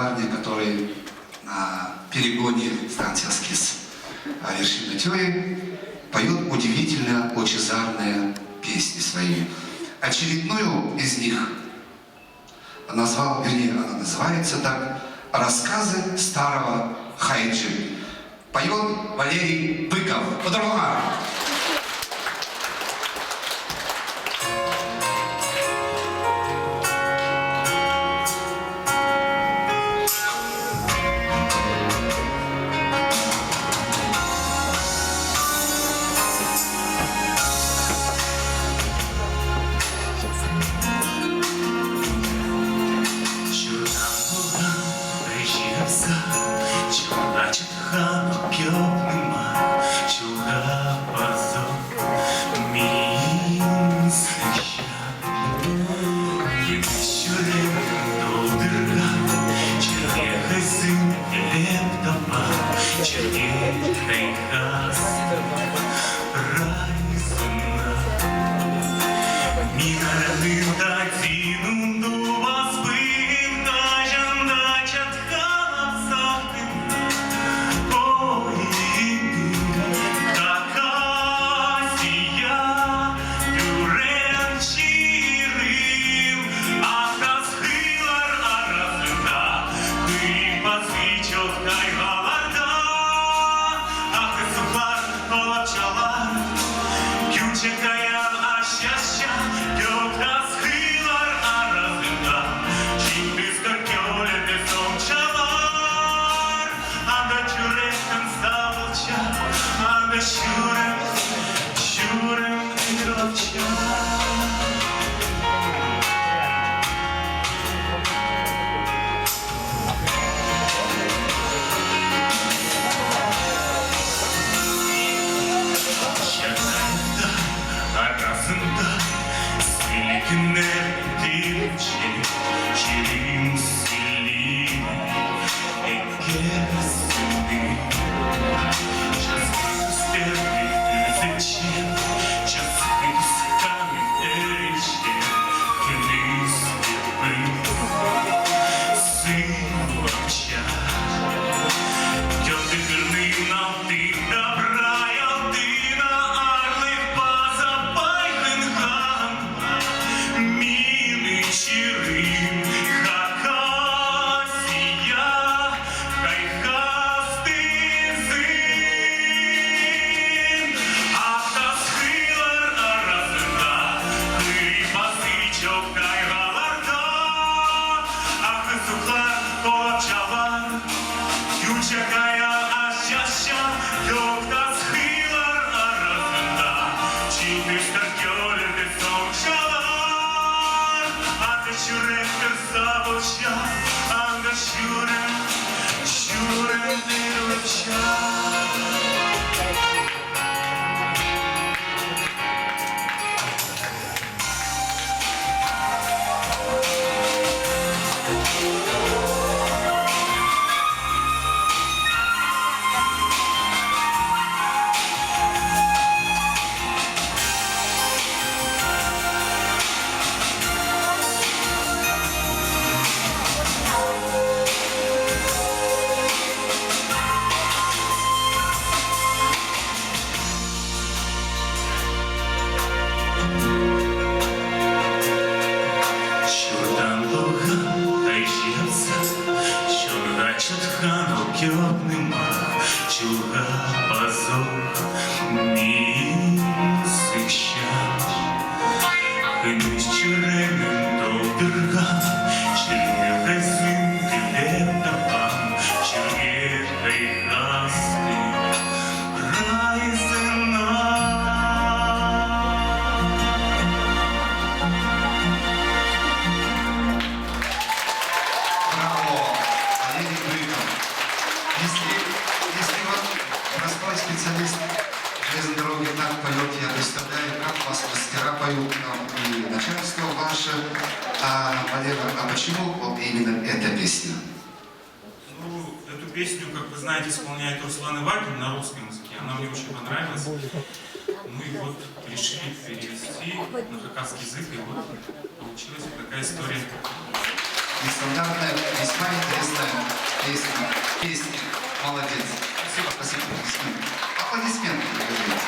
парня, который на перегоне станции Аскиз вершины Тёи поет удивительно лучезарные песни свои. Очередную из них назвал, вернее, она называется так «Рассказы старого Хайджи». Поет Валерий Быков. По-другому. Специалист железной дороги так поет, я представляю, как вас мастера поют, и начальство ваше. Валера, а почему вот именно эта песня? Ну, эту песню, как вы знаете, исполняет Руслан Ивакин на русском языке. Она мне очень понравилась. Ну и вот решили перевести на хакасский язык, и вот получилась вот такая история. Нестандартная, весьма интересная песни. Молодец.